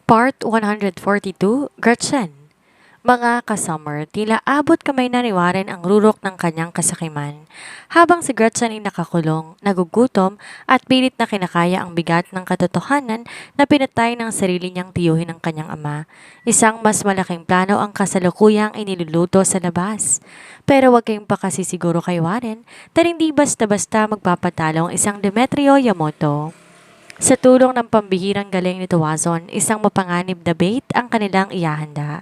Part 142, Gretchen. Mga kasummer, tila abot kamay na ni Warren ang rurok ng kanyang kasakiman. Habang si Gretchen ay nakakulong, nagugutom at pilit na kinakaya ang bigat ng katotohanan na pinatay ng sarili niyang tiyuhin ng kanyang ama. Isang mas malaking plano ang kasalukuyang iniluluto sa labas. Pero huwag kayong pakasisiguro kay Warren dahil hindi basta-basta magpapatalo ang isang Demetrio Yamoto. Sa tulong ng pambihirang galing ni Tuwazon, isang mapanganib na bait ang kanilang iyahanda.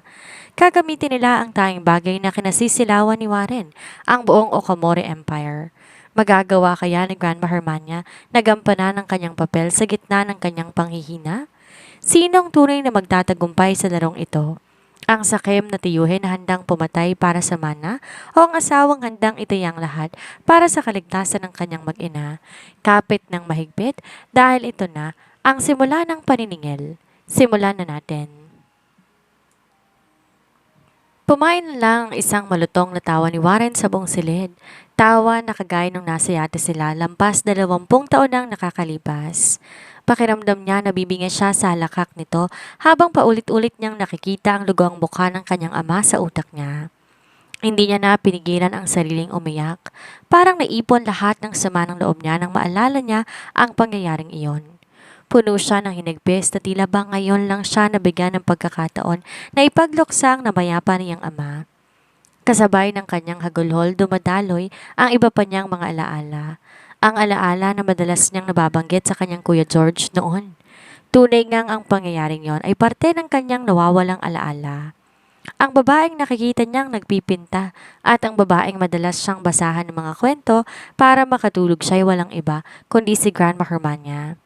Gagamitin nila ang tanging bagay na kinasisilawan ni Warren, ang buong Okamore Empire. Magagawa kaya ni Grandma Hermania na gampanan ang kanyang papel sa gitna ng kanyang panghihina? Sino ang tunay na magtatagumpay sa larong ito? Ang sakim na tiyuhin na handang pumatay para sa mana o ang asawang handang itayang lahat para sa kaligtasan ng kanyang mag-ina? Kapit ng mahigpit dahil ito na ang simula ng paniningil. Simulan na natin. Pumain na lang ang isang malutong na tawa ni Warren sa buong silid. Tawa na kagaya nung nasa yate sila lampas 20 taon nang nakakalipas. Pakiramdam niya nabibingi siya sa halakak nito habang paulit-ulit niyang nakikita ang lugong mukha ng kanyang ama sa utak niya. Hindi niya na pinigilan ang sariling umiyak. Parang naipon lahat ng sama ng loob niya nang maalala niya ang pangyayaring iyon. Puno siya ng hinagpis na tila ba ngayon lang siya nabigyan ng pagkakataon na ipagluksa ang namayapa niyang ama. Kasabay ng kanyang hagulhol dumadaloy ang iba pa niyang mga alaala. Ang alaala na madalas niyang nababanggit sa kanyang Kuya George noon. Tunay ngang ang pangyayaring yon ay parte ng kanyang nawawalang alaala. Ang babaeng nakikita niyang nagpipinta at ang babaeng madalas siyang basahan ng mga kwento para makatulog siya ay walang iba kundi si Grandma Hermania.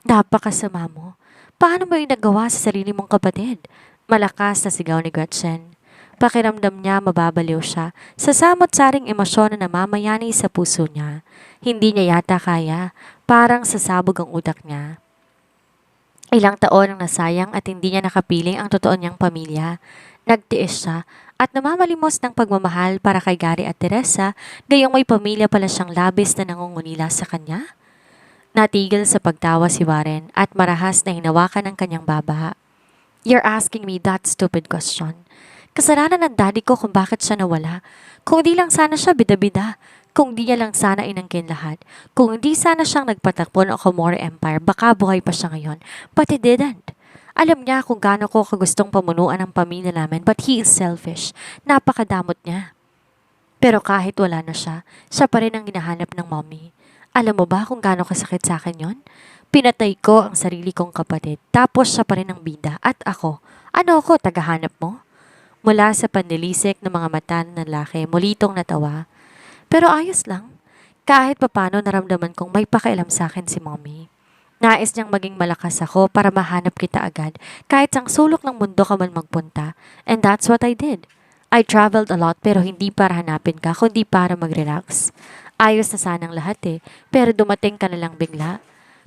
Napakasama mo. Paano mo inagawa sa sarili mong kapatid? Malakas na sigaw ni Gretchen. Pakiramdam niya mababaliw siya sa samot-saring emosyon na namamayani sa puso niya. Hindi niya yata kaya, parang sasabog ang utak niya. Ilang taon ang nasayang at hindi niya nakapiling ang totoo niyang pamilya. Nagtiis siya at namamalimos ng pagmamahal para kay Gary at Teresa, gayong may pamilya pala siyang labis na nangungunila sa kanya. Natigil sa pagtawa si Warren at marahas na hinawakan ang kanyang baba. You're asking me that stupid question. Kasalanan ng daddy ko kung bakit siya nawala. Kung di lang sana siya bida-bida. Kung di niya lang sana inangkin lahat. Kung di sana siyang nagpatakbo ng Okamore Empire, baka buhay pa siya ngayon. But he didn't. Alam niya kung gaano ko kagustong pamunuan ang pamilya namin, but he is selfish. Napakadamot niya. Pero kahit wala na siya, siya pa rin ang hinahanap ng mommy. Alam mo ba kung gaano kasakit sa akin yon? Pinatay ko ang sarili kong kapatid, tapos siya pa rin ang bida. At ako, ano ako, tagahanap mo? Mula sa pandilisik ng mga mata ng lalaki, mulitong natawa. Pero ayos lang. Kahit papano naramdaman kong may pakialam sa akin si mommy. Nais niyang maging malakas ako para mahanap kita agad, kahit sang sulok ng mundo ka man magpunta. And that's what I did. I traveled a lot pero hindi para hanapin ka, kundi para mag-relax. Ayos na sanang lahat pero dumating ka na lang bigla.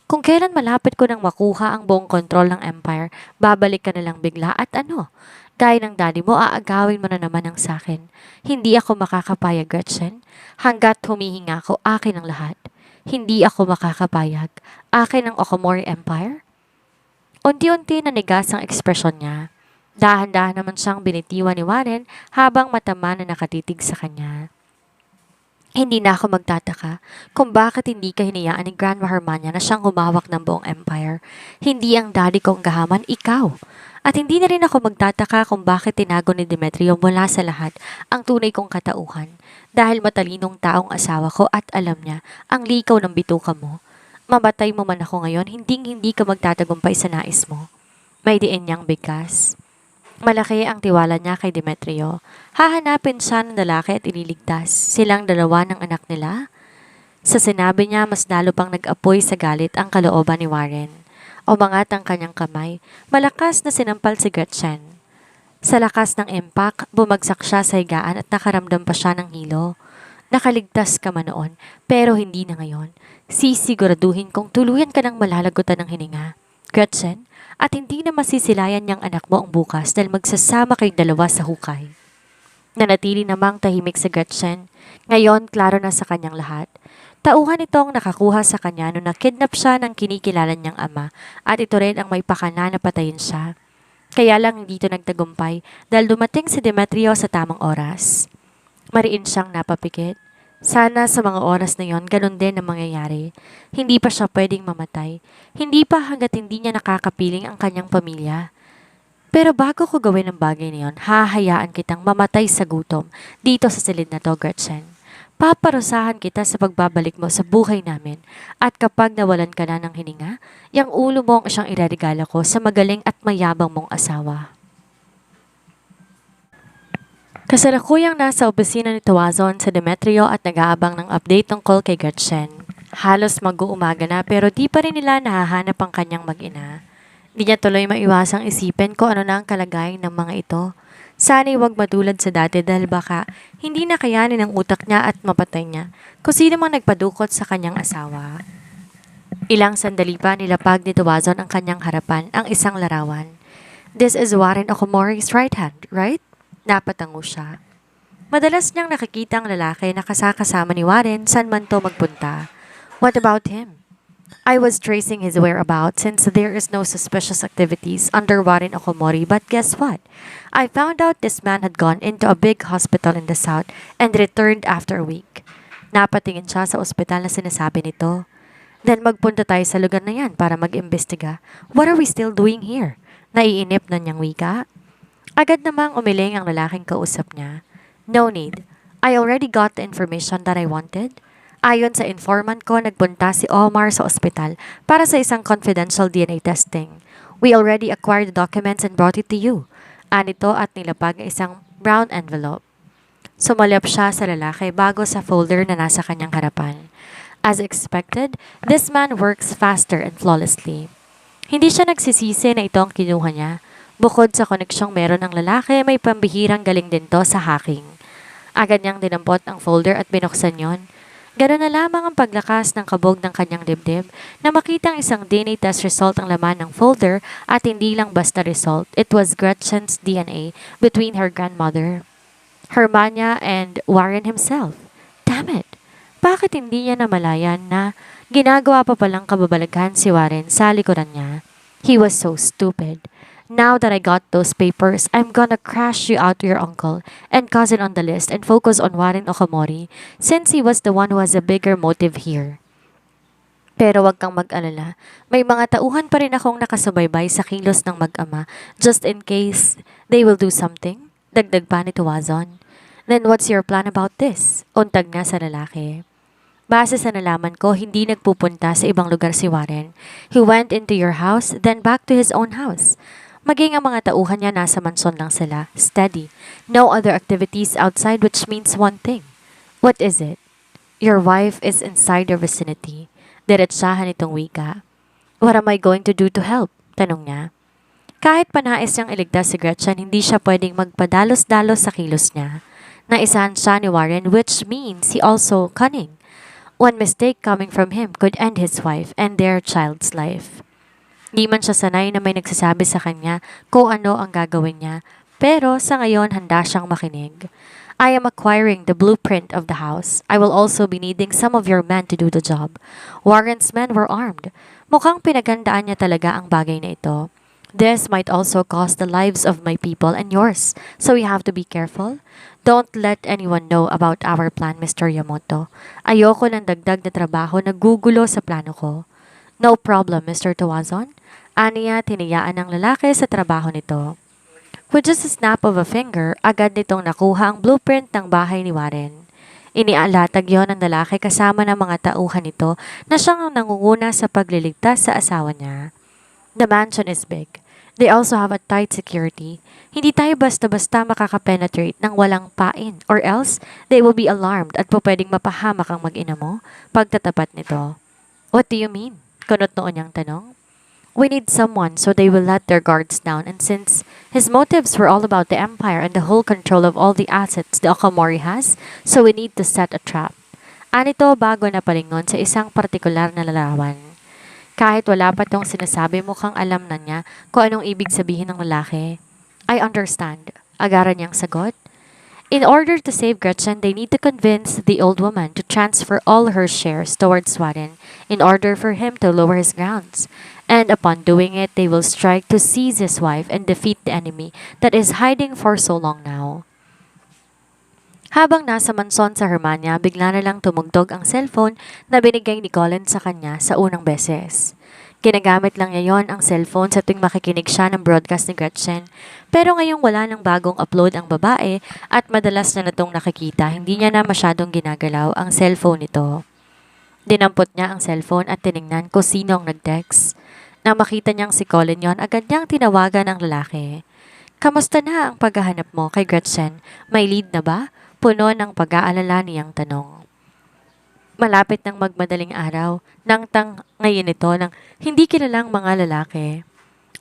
Kung kailan malapit ko nang makuha ang buong kontrol ng empire, babalik ka na lang bigla at ano? Gaya ng daddy mo, aagawin mo na naman ang sakin. Hindi ako makakapayag, Gretchen. Hanggat humihinga ko, akin ang lahat. Hindi ako makakapayag. Akin ang Okamore Empire? Unti-unti nanigas ang ekspresyon niya. Dahan-dahan naman siyang binitiwan ni Warren habang matama na nakatitig sa kanya. Hindi na ako magtataka kung bakit hindi ka hinayaan ni Grandma Hermania na siyang humawak ng buong empire. Hindi ang daddy kong gahaman, ikaw. At hindi na rin ako magtataka kung bakit tinago ni Demetrio mula sa lahat ang tunay kong katauhan. Dahil matalinong taong asawa ko at alam niya ang likaw ng bituka mo. Mamatay mo man ako ngayon, hindi ka magtatagumpay sa nais mo. May diin niyang bigkas. Malaki ang tiwala niya kay Demetrio. Hahanapin siya ng lalaki at ililigtas. Silang dalawa ng anak nila. Sa sinabi niya, mas lalo pang nag-apoy sa galit ang kalooban ni Warren. Umangat ang kanyang kamay. Malakas na sinampal si Gretchen. Sa lakas ng impact, bumagsak siya sa higaan at nakaramdam pa siya ng hilo. Nakaligtas ka man noon, pero hindi na ngayon. Sisiguraduhin kong tuluyan ka ng malalagutan ng hininga. Gretchen, at hindi na masisilayan niyang anak mo ang bukas dahil magsasama kayong dalawa sa hukay. Nanatili namang tahimik si Gretchen. Ngayon, klaro na sa kanyang lahat. Tauhan itong nakakuha sa kanya nung nakidnap siya ng kinikilala niyang ama at ito rin ang may pakana na patayin siya. Kaya lang hindi ito nagtagumpay dahil dumating si Demetrio sa tamang oras. Mariin siyang napapikit. Sana sa mga oras na yon, ganun din ang mangyayari. Hindi pa siya pwedeng mamatay. Hindi pa hanggat hindi niya nakakapiling ang kanyang pamilya. Pero bago ko gawin ang bagay na yon, hahayaan kitang mamatay sa gutom dito sa silid na to, Gretchen. Paparusahan kita sa pagbabalik mo sa buhay namin at kapag nawalan ka na ng hininga, yung ulo mo ang siyang ireregala ko sa magaling at mayabang mong asawa. Kasalukuyang nasa opisina ni Tuazon sa Demetrio at nag-aabang ng update tungkol kay Gretchen. Halos mag-uumaga na pero di pa rin nila nahahanap ang kanyang mag-ina. Di niya tuloy maiwasang isipin kung ano na ang kalagayan ng mga ito. Sana'y huwag matulad sa dati dahil baka hindi na kayanin ang utak niya at mapatay niya kung sino mang nagpadukot sa kanyang asawa. Ilang sandali pa nilapag ni Tuazon ang kanyang harapan ang isang larawan. This is Warren Okomori's right hand, right? Napatango siya. Madalas niyang nakikita ang lalaki na kasakasama ni Warren saan man to magpunta. What about him? I was tracing his whereabouts since there is no suspicious activities under Warren Okomori, but guess what? I found out this man had gone into a big hospital in the south and returned after a week. Napatingin siya sa ospital na sinasabi nito. Then magpunta tayo sa lugar na yan para mag-imbestiga. What are we still doing here? Naiinip na niyang wika. Agad namang umiling ang lalaking kausap niya. No need. I already got the information that I wanted. Ayon sa informant ko, nagpunta si Omar sa ospital para sa isang confidential DNA testing. We already acquired the documents and brought it to you. Anito at nilapag ang isang brown envelope. Sumalyap siya sa lalaki bago sa folder na nasa kanyang harapan. As expected, this man works faster and flawlessly. Hindi siya nagsisisi na ito ang kinuha niya. Bukod sa koneksyong meron ng lalaki, may pambihirang galing din to sa hacking. Agad niyang dinampot ang folder at binuksan yon. Ganoon na lamang ang paglakas ng kabog ng kanyang dibdib na makitang isang DNA test result ang laman ng folder at hindi lang basta result. It was Gretchen's DNA between her grandmother, Hermania, and Warren himself. Damn it! Bakit hindi niya namalayan na ginagawa pa palang kababalaghan si Warren sa likuran niya? He was so stupid. Now that I got those papers, I'm gonna crash you out to your uncle and cousin on the list and focus on Warren Okomori since he was the one who has a bigger motive here. Pero wag kang mag-alala, may mga tauhan pa rin akong nakasubaybay sa kilos ng mag-ama just in case they will do something. Dagdag pa ni Tuazon. Then what's your plan about this? Untag na sa lalaki. Base sa nalaman ko, hindi nagpupunta sa ibang lugar si Warren. He went into your house, then back to his own house. Maging ang mga tauhan niya nasa mansyon lang sila, steady. No other activities outside, which means one thing. What is it? Your wife is inside your vicinity. Diretsahan itong wika. What am I going to do to help? Tanong niya. Kahit panais niyang iligtas si Gretchen, hindi siya pwedeng magpadalos-dalos sa kilos niya. Naisahan siya ni Warren, which means he also cunning. One mistake coming from him could end his wife and their child's life. Di man siya sanay na may nagsasabi sa kanya kung ano ang gagawin niya, pero sa ngayon handa siyang makinig. I am acquiring the blueprint of the house. I will also be needing some of your men to do the job. Warren's men were armed. Mukhang pinagandaan niya talaga ang bagay na ito. This might also cost the lives of my people and yours, so we have to be careful. Don't let anyone know about our plan, Mr. Yamoto. Ayoko ng dagdag na trabaho na gugulo sa plano ko. No problem, Mr. Tuazon. Aniya tiniyaan ng lalaki sa trabaho nito. With just a snap of a finger, agad nitong nakuha ang blueprint ng bahay ni Warren. Inialatag yon ng lalaki kasama ng mga tauhan nito na siyang nangunguna sa pagliligtas sa asawa niya. The mansion is big. They also have a tight security. Hindi tayo basta-basta makakapenetrate ng walang pain or else they will be alarmed at pwedeng mapahamak ang mag-ina mo pagtatapat nito. What do you mean? Kunot noon niyang tanong. We need someone so they will let their guards down, and since his motives were all about the empire and the whole control of all the assets the Okomori has, so we need to set a trap. Anito bago na palingon sa isang partikular na larawan. Kahit wala pa tong sinasabi, mukhang alam na niya kung anong ibig sabihin ng lalaki. I understand. Agaran niyang sagot. In order to save Gretchen, they need to convince the old woman to transfer all her shares towards Warren in order for him to lower his grounds. And upon doing it, they will strike to seize his wife and defeat the enemy that is hiding for so long now. Habang nasa manson sa Hermania, bigla na lang tumugtog ang cellphone na binigay ni Colin sa kanya sa unang beses. Ginagamit lang niya yon ang cellphone sa tuwing makikinig siya ng broadcast ni Gretchen. Pero ngayong wala nang bagong upload ang babae at madalas na natong nakikita, hindi niya na masyadong ginagalaw ang cellphone nito. Dinampot niya ang cellphone at tiningnan kung sino ang nag-text. Nang makita niyang si Colin yon, agad niyang tinawagan ang lalaki. Kamusta na ang paghahanap mo kay Gretchen? May lead na ba? Puno ng pag-aalala niyang tanong. Malapit ng magmadaling araw, ngayon ito ng hindi kilalang mga lalaki.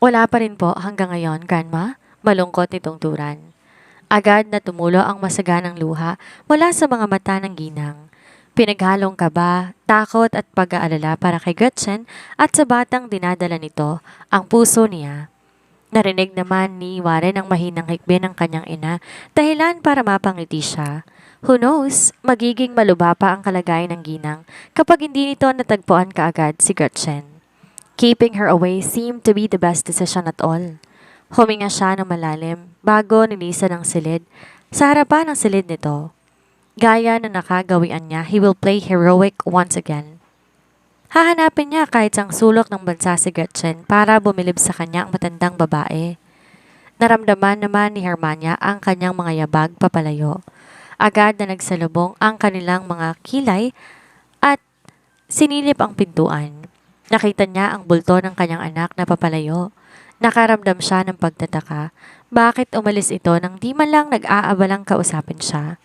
Wala pa rin po hanggang ngayon, Grandma, malungkot nitong turan. Agad na tumulo ang masaganang luha mula sa mga mata ng ginang. Pinaghalong kaba, takot at pag-aalala para kay Gretchen at sa batang dinadala nito ang puso niya. Narinig naman ni Warren ang mahinang hikbi ng kanyang ina, dahilan para mapangiti siya. Who knows, magiging maluba pa ang kalagayan ng ginang kapag hindi nito natagpuan kaagad si Gretchen. Keeping her away seemed to be the best decision at all. Huminga siya ng malalim bago nilisan ang silid sa harapan ng silid nito. Gaya na nakagawian niya, he will play heroic once again. Hahanapin niya kahit sang sulok ng bansa si Gretchen para bumilib sa kanya ang matandang babae. Naramdaman naman ni Hermania ang kanyang mga yabag papalayo. Agad na nagsalubong ang kanilang mga kilay at sinilip ang pintuan. Nakita niya ang bulto ng kanyang anak na papalayo. Nakaramdam siya ng pagtataka. Bakit umalis ito nang di man lang nag-aabalang kausapin siya?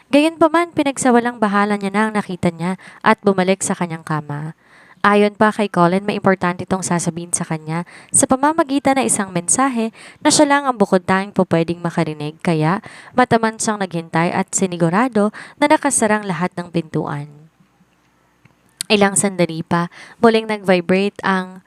Gayunpaman, pinagsawalang bahala niya na ang nakita niya at bumalik sa kanyang kama. Ayon pa kay Colin, may importante itong sasabihin sa kanya sa pamamagitan ng isang mensahe na siya lang ang bukod tanging po pwedeng makarinig, kaya mataman siyang naghintay at sinigurado na nakasarang lahat ng pintuan. Ilang sandali pa, muling nag-vibrate ang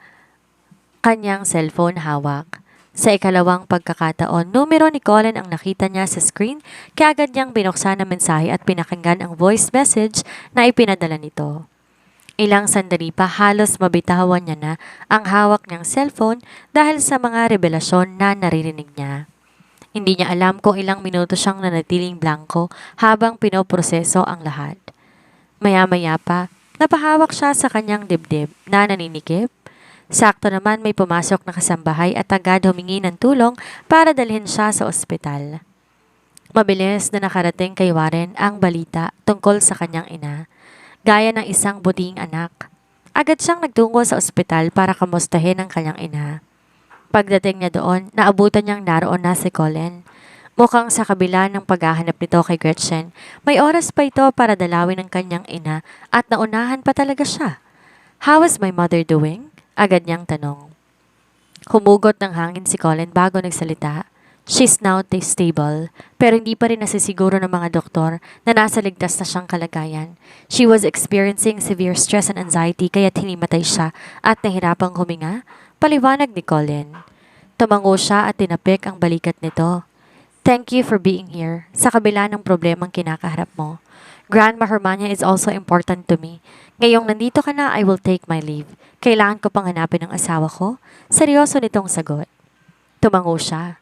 kanyang cellphone hawak. Sa ikalawang pagkakataon, numero ni Colin ang nakita niya sa screen, kaya agad niyang binuksan ang mensahe at pinakinggan ang voice message na ipinadala nito. Ilang sandali pa, halos mabitawan niya na ang hawak niyang cellphone dahil sa mga revelasyon na naririnig niya. Hindi niya alam kung ilang minuto siyang nanatiling blanco habang pinoproseso ang lahat. Maya-maya pa, napahawak siya sa kanyang dibdib na naninikip. Sakto naman may pumasok na kasambahay at agad humingi ng tulong para dalhin siya sa ospital. Mabilis na nakarating kay Warren ang balita tungkol sa kanyang ina. Gaya ng isang buting anak, agad siyang nagtungo sa ospital para kamustahin ang kanyang ina. Pagdating niya doon, naabutan niyang naroon na si Colin. Mukhang sa kabila ng paghahanap nito kay Gretchen, may oras pa ito para dalawin ang kanyang ina at naunahan pa talaga siya. How is my mother doing? Agad niyang tanong. Humugot ng hangin si Colin bago nagsalita. She's now stable, pero hindi pa rin nasisiguro ng mga doktor na nasa ligtas na siyang kalagayan. She was experiencing severe stress and anxiety kaya't hinimatay siya at nahirapang huminga, paliwanag ni Colin. Tumango siya at tinapik ang balikat nito. Thank you for being here, sa kabila ng problemang kinakaharap mo. Grandma Hermania is also important to me. Ngayong nandito ka na, I will take my leave. Kailangan ko pang hanapin ang asawa ko? Seryoso nitong sagot. Tumango siya.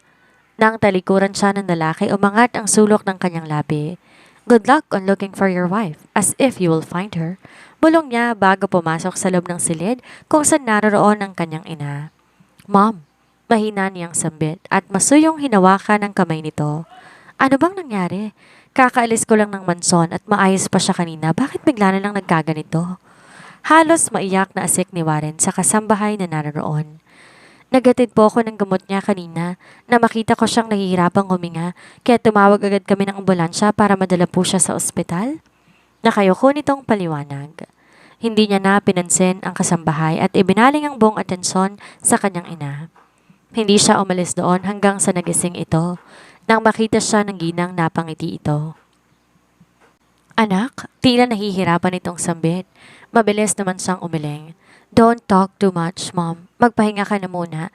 Nang talikuran siya ng lalaki, umangat ang sulok ng kanyang labi. Good luck on looking for your wife, as if you will find her. Bulong niya bago pumasok sa loob ng silid kung saan naroroon ang kanyang ina. Mom, mahina niyang sambit at masuyong hinawakan ang kamay nito. Ano bang nangyari? Kakaalis ko lang ng manson at maayos pa siya kanina. Bakit bigla na lang nagkaganito? Halos maiyak na asik ni Warren sa kasambahay na naroroon. Nagatid po ako ng gamot niya kanina na makita ko siyang nahihirapang huminga kaya tumawag agad kami ng ambulansya para madala po siya sa ospital. Nakayoko nitong paliwanag. Hindi niya na pinansin ang kasambahay at ibinaling ang buong atensyon sa kanyang ina. Hindi siya umalis doon hanggang sa nagising ito nang makita siya ng ginang napangiti ito. Anak, tila nahihirapan itong sambit. Mabilis naman siyang umiling. Don't talk too much, Mom. Magpahinga ka na muna.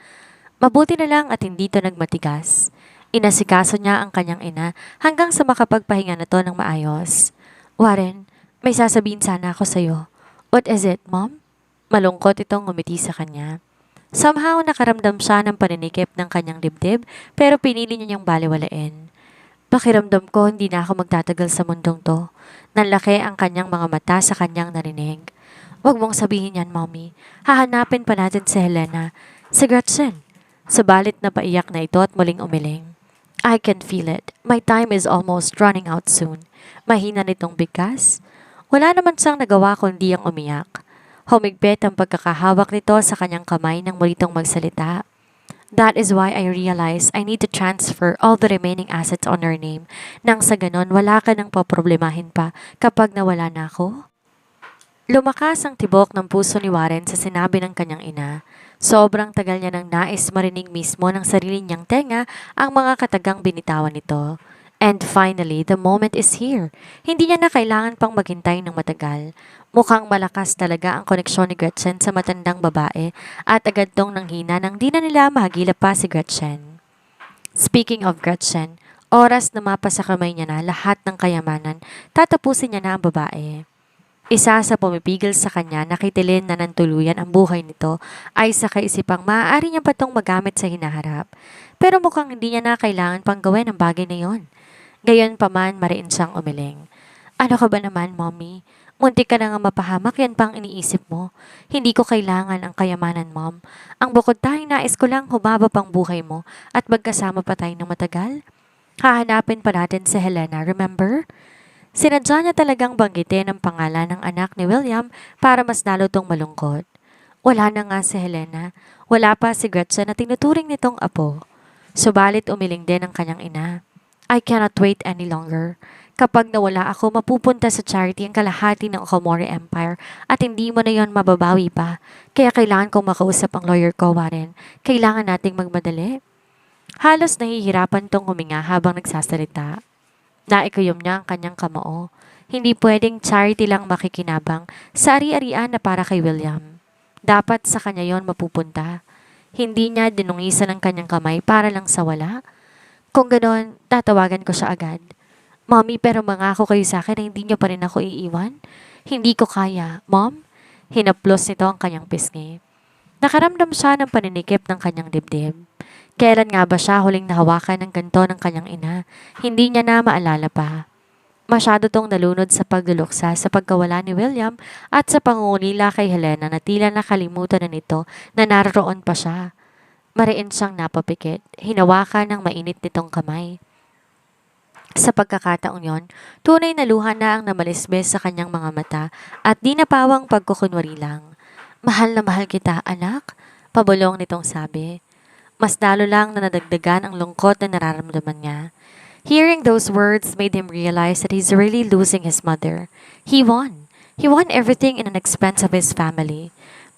Mabuti na lang at hindi to nagmatigas. Inasikaso niya ang kanyang ina hanggang sa makapagpahinga na to ng maayos. Warren, may sasabihin sana ako sa'yo. What is it, Mom? Malungkot itong ngumiti sa kanya. Somehow nakaramdam siya ng paninikip ng kanyang dibdib pero pinili niya niyang baliwalain. Pakiramdam ko hindi na ako magtatagal sa mundong to. Nanlaki ang kanyang mga mata sa kanyang narinig. Huwag mong sabihin yan, Mommy. Hahanapin pa natin si Helena. Si Gretchen. Subalit na paiyak na ito at muling umiling. I can feel it. My time is almost running out soon. Mahina nitong bigkas. Wala naman siyang nagawa kundi ang umiyak. Humigpit ang pagkakahawak nito sa kanyang kamay nang mulitong magsalita. That is why I realize I need to transfer all the remaining assets on her name nang sa ganon wala ka nang poproblemahin pa kapag nawala na ako. Lumakas ang tibok ng puso ni Warren sa sinabi ng kanyang ina. Sobrang tagal niya nang nais marinig mismo ng sarili niyang tenga ang mga katagang binitawan nito. And finally, the moment is here. Hindi niya na kailangan pang maghintay ng matagal. Mukhang malakas talaga ang koneksyon ni Gretchen sa matandang babae at agad tong nanghina nang di na nila mahagilap pa si Gretchen. Speaking of Gretchen, oras na mapa sa kamay niya na lahat ng kayamanan, tatapusin niya na ang babae. Isa sa pumipigil sa kanya na kitilin na nantuluyan ang buhay nito ay sa kaisipang maaari niya pa itong magamit sa hinaharap. Pero mukhang hindi niya na kailangan pang gawin ang bagay na yon. Gayon pa man mariin siyang umiling. Ano ka ba naman, Mommy? Muntik ka na nga mapahamak, yan pang iniisip mo. Hindi ko kailangan ang kayamanan, Mom. Ang bukod tayong nais ko lang humaba pang buhay mo at magkasama pa tayo ng matagal. Hahanapin pa natin si Helena, remember? Sinadya niya talagang banggitin ang pangalan ng anak ni William para mas lalo tong malungkot. Wala na nga si Helena. Wala pa si Gretchen na tinuturing nitong apo. Subalit umiling din ang kanyang ina. I cannot wait any longer. Kapag nawala ako, mapupunta sa charity ang kalahati ng Okamori Empire at hindi mo na yon mababawi pa. Kaya kailangan kong makausap ang lawyer ko, Warren. Kailangan nating magmadali. Halos nahihirapan tong huminga habang nagsasalita. Naikuyom niya ang kanyang kamao. Hindi pwedeng charity lang makikinabang sa ari-arian na para kay William. Dapat sa kanya yon mapupunta. Hindi niya dinungisan ang kanyang kamay para lang sa wala. Kung ganon, tatawagan ko siya agad. Mommy, pero mangako kayo sa akin na hindi niyo pa rin ako iiwan? Hindi ko kaya, Mom? Hinaplos nito ang kanyang pisngi. Nakaramdam siya ng paninikip ng kanyang dibdib. Kailan nga ba siya huling nahawakan ng ganto ng kanyang ina? Hindi niya na maalala pa. Masyado tong nalunod sa pagluluksa sa pagkawala ni William at sa pangungulila kay Helena na tila nakalimutan na nito na naroon pa siya. Mariin siyang napapikit, hinawakan ng mainit nitong kamay. Sa pagkakataong yon, tunay na luha na ang namalisbes sa kanyang mga mata at di napawang pagkukunwari lang. Mahal na mahal kita, anak, pabulong nitong sabi. Mas lalo lang na nadagdagan ang lungkot na nararamdaman niya. Hearing those words made him realize that he's really losing his mother. He won. He won everything in an expense of his family.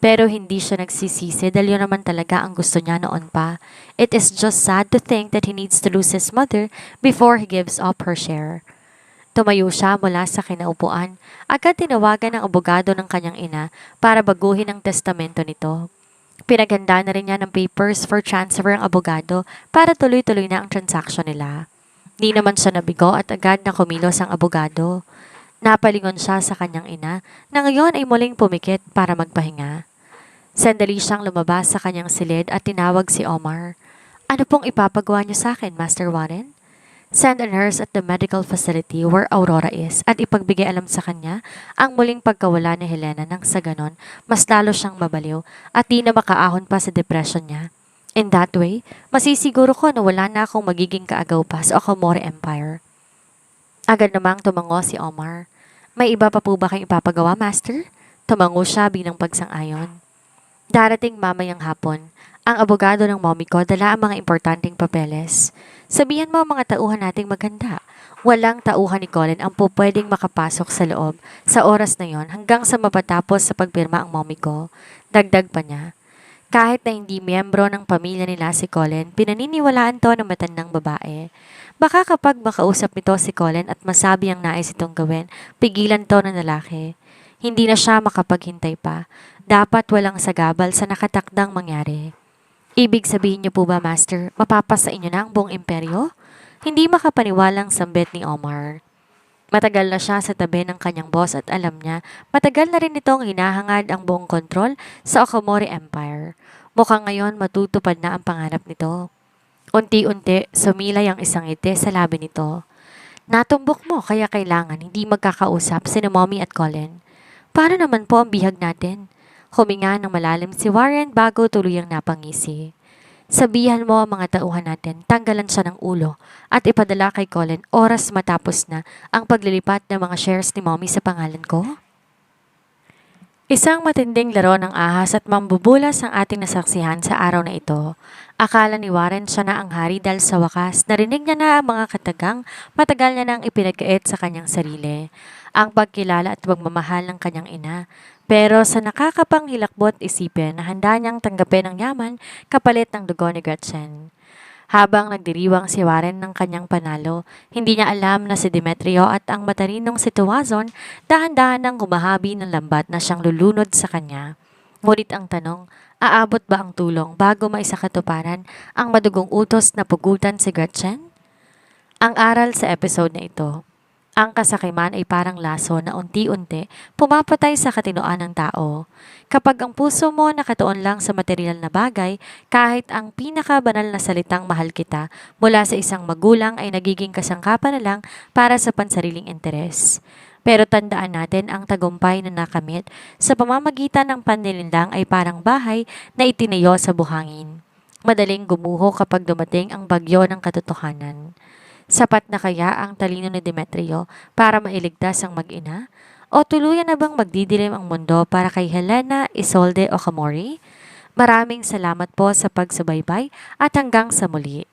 Pero hindi siya nagsisisi dahil yun naman talaga ang gusto niya noon pa. It is just sad to think that he needs to lose his mother before he gives up her share. Tumayo siya mula sa kinaupuan. Agad tinawagan ng abogado ng kanyang ina para baguhin ang testamento nito. Pinaganda na rin niya ng papers for transfer ang abogado para tuloy-tuloy na ang transaction nila. Di naman siya nabigo at agad na kumilos ang abogado. Napalingon siya sa kanyang ina na ngayon ay muling pumikit para magpahinga. Sandali siyang lumabas sa kanyang silid at tinawag si Omar. Ano pong ipapagawa niyo sa akin, Master Warren? Send a nurse at the medical facility where Aurora is at ipagbigay alam sa kanya ang muling pagkawala ni Helena nang sa ganon mas lalo siyang mabaliw at di na makaahon pa sa depression niya. In that way, masisiguro ko na wala na akong magiging kaagaw pa sa Okamori Empire. Agad namang tumango si Omar. May iba pa po ba kayong ipapagawa, Master? Tumango siya bilang pagsang-ayon. Darating mamayang hapon, ang abogado ng mommy ko dala ang mga importanteng papeles. Sabihan mo ang mga tauhan nating maganda. Walang tauhan ni Colin ang pwedeng makapasok sa loob sa oras na yon hanggang sa mapatapos sa pagpirma ang mommy ko. Dagdag pa niya. Kahit na hindi miyembro ng pamilya nila si Colin, pinaniniwalaan to ng matandang babae. Baka kapag makausap nito si Colin at masabi ang nais itong gawin, pigilan to ng lalaki. Hindi na siya makapaghintay pa. Dapat walang sagabal sa nakatakdang mangyari. Ibig sabihin niyo po ba, Master, mapapasa inyo na ang buong imperyo? Hindi makapaniwalang sambit ni Omar. Matagal na siya sa tabi ng kanyang boss at alam niya, matagal na rin itong hinahangad ang buong kontrol sa Okamori Empire. Mukhang ngayon matutupad na ang pangarap nito. Unti-unti, sumilay ang isang ngiti sa labi nito. Natumbok mo kaya kailangan hindi magkakausap si Mommy at Colin. Paano naman po ang bihag natin? Huminga ng malalim si Warren bago tuluyang napangisi. Sabihan mo ang mga tauhan natin, tanggalan siya ng ulo at ipadala kay Colin oras matapos na ang paglilipat ng mga shares ni Mommy sa pangalan ko? Isang matinding laro ng ahas at mambubulas ang ating nasaksihan sa araw na ito. Akala ni Warren siya na ang hari dahil sa wakas narinig niya na ang mga katagang matagal niya nang ipinagkait sa kanyang sarili. Ang pagkilala at pagmamahal ng kanyang ina. Pero sa nakakapanghilakbot isipin na handa niyang tanggapin ang yaman kapalit ng dugo ni Gretchen. Habang nagdiriwang si Warren ng kanyang panalo, hindi niya alam na si Demetrio at ang matalinong si Tuwazon dahan-dahan nang humahabi ng lambat na siyang lulunod sa kanya. Ngunit ang tanong, aabot ba ang tulong bago maisakatuparan ang madugong utos na pugutan si Gretchen? Ang aral sa episode na ito, ang kasakiman ay parang laso na unti-unti pumapatay sa katinoan ng tao. Kapag ang puso mo nakatuon lang sa material na bagay, kahit ang pinakabanal na salitang mahal kita mula sa isang magulang ay nagiging kasangkapan na lang para sa pansariling interes. Pero tandaan natin ang tagumpay na nakamit sa pamamagitan ng panlilinlang ay parang bahay na itinayo sa buhangin. Madaling gumuho kapag dumating ang bagyo ng katotohanan. Sapat na kaya ang talino ni Demetrio para mailigtas ang mag-ina? O tuluyan na bang magdidilim ang mundo para kay Helena Isolde Okamori? Maraming salamat po sa pagsubaybay at hanggang sa muli.